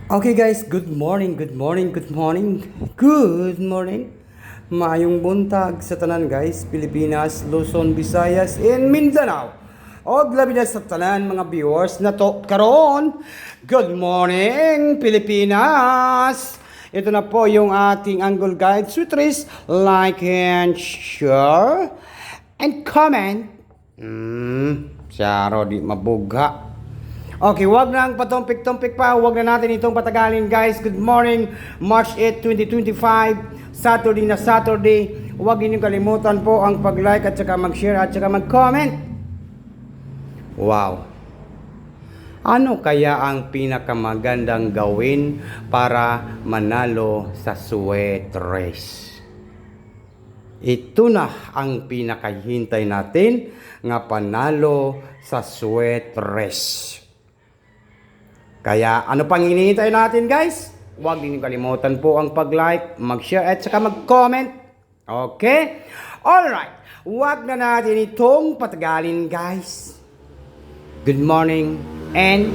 Okay guys, good morning, good morning, good morning, good morning. Maayong buntag sa tanan guys, Pilipinas, Luzon, Visayas, and Mindanao. O labi na sa tanan mga viewers na to karon. Good morning Pilipinas. Ito na po yung ating Angle Guide. Sweeties, like and share and comment. Siyaro di mabugha. Okay, wag na ang patumpik-tumpik pa. Wag na natin itong patagalin, guys. Good morning, March 8, 2025. Saturday na Saturday. Huwag ninyong kalimutan po ang pag-like at saka mag-share at saka mag-comment. Wow. Ano kaya ang pinakamagandang gawin para manalo sa sweat race? Ito na ang pinakahintay natin nga panalo sa sweat race. Kaya ano pang hinihintay natin guys? Huwag din kalimutan po ang pag-like, mag-share at saka mag-comment. Okay? Alright. Huwag na natin itong patagalin guys. Good morning and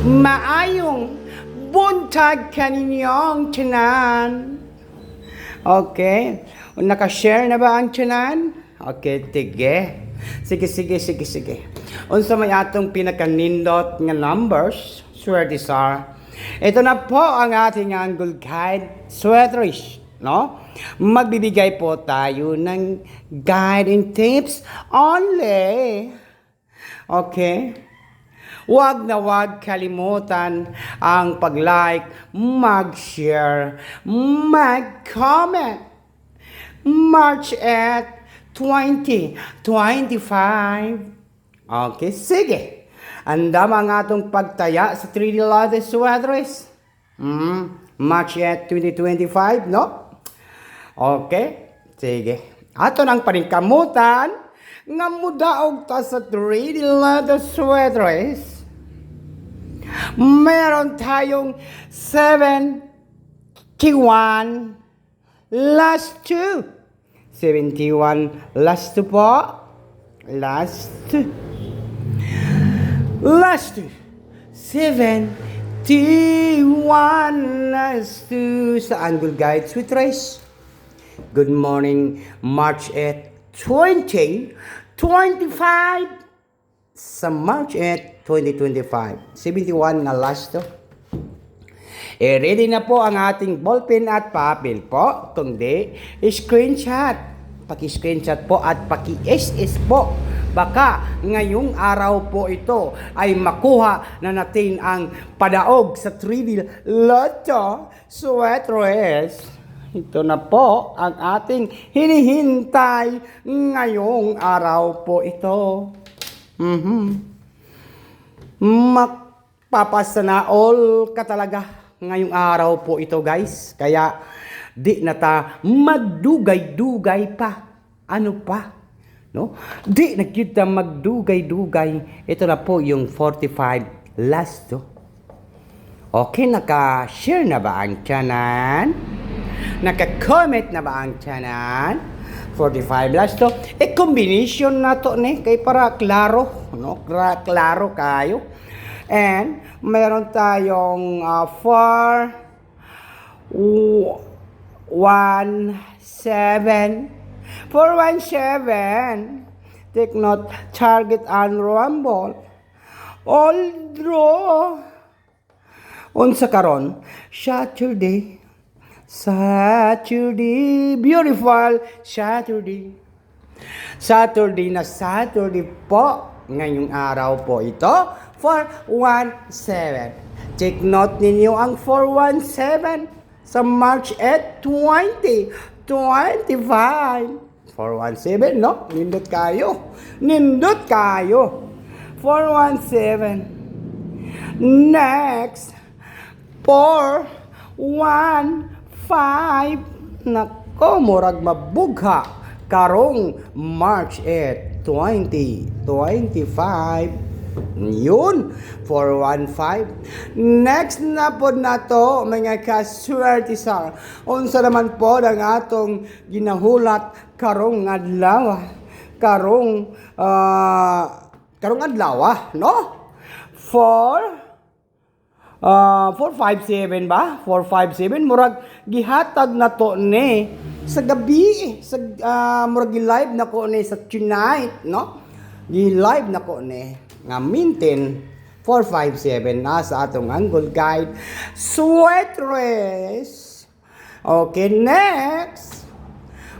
maayong buntag kaninyong tiyanan. Okay? Naka-share na ba ang tiyanan? Okay, tige. Sige. Unsa may atong pinakanindot nga numbers? Swerte sir. Ito na po ang ating Angle Guide Sweaterish, no? Magbibigay po tayo ng guide and tips only. Okay? Huwag na huwag kalimutan ang pag-like, mag-share, mag-comment. March at 2025. Okay, sige. Andam ang atong pagtaya sa 3D Lattice Sweaterish. March at 2025, no? Okay, sige. Ato nang paningkamutan nga mudaog ta sa 3D Lattice Sweaterish. Meron tayong 71 last 2. 71 last 2 po. Last 71 last 2 sa Angle Guide Sweaterish. Good morning, March 8, 2025. Sa March 8, 2025. 71 na last 2. Ready na po ang ating ballpen at papel po. Kung di, screenshot. Paki-screenshot po at paki-SS po. Baka ngayong araw po ito ay makuha na natin ang padaog sa 3D Lotto Sweaterish. Ito na po ang ating hinihintay ngayong araw po ito. Magpapasana all ka talaga ngayong araw po ito guys. Kaya di na ta magdugay-dugay pa. Ano pa? No? Di na kita magdugay-dugay. Ito na po yung 45 last 2. Okay, naka-share na ba ang tiyanan? Naka-comment na ba ang tiyanan? 45 last 2. Combination na to ni kay para klaro, no? Klaro kayo. And meron tayong 417. 417. Take note, target and rumble. All draw. Unsa karon? Saturday. Beautiful Saturday. Saturday na Saturday po. Ngayong araw po ito. 417. Take note ninyo ang 417 sa March 8, 2025. 417, no? Nindot kayo. 417. Next, 415. Nako, murag mabugha. Karong March 8, 2025. Yun, 415. Next na po na to, mga kaswerte sa unsa naman po ang atong ginahulat karong adlaw. Karong adlaw, no? 4 457 ba? 457 murag gihatag na to ni sa gabi sa murag gi-live na ko ni sa tonight, no? Gi-live na ko ni nga maintain 457 na sa atong Angle Guide sweat dress. Okay, next.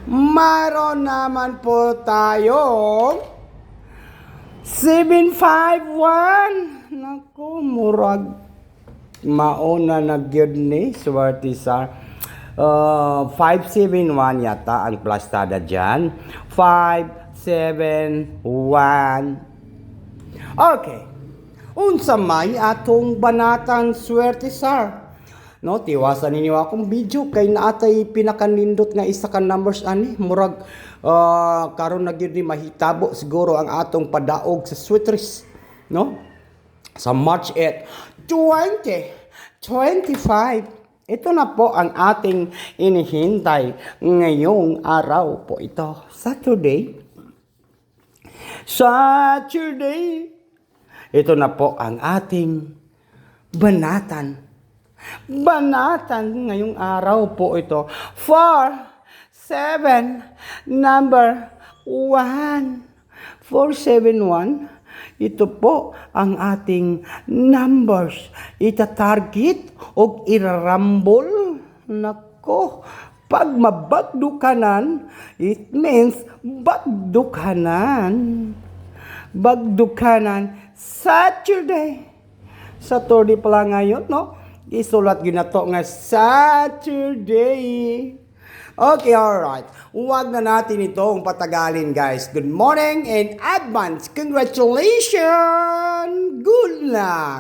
Mayroon naman po tayong 751. Naku, murag mauna na gyud ni swerte sa 571 yata ang plastada dyan. 571. Okay. Unsa may atong banatan swerte sir? No, tiwasan ninyo akong video kay naatay pinakanindot nga isa ka numbers ani murag karon na gyud ni mahitabo siguro ang atong padaog sa sweatres, no? Sa March 8, 2025. Ito na po ang ating inihintay ngayong araw po ito. Saturday. Ito na po ang ating banatan. Banatan ngayong araw po ito. 4, 7, number 1. 471. Ito po ang ating numbers. Ita-target o irarambol. Nako, pag mabagdukanan, it means bagdukanan. Bagdukanan, Saturday. Saturday pala ngayon, no? Isulat ginato nga Saturday. Okay, alright. Huwag na natin itong patagalin, guys. Good morning and advance congratulations! Good luck!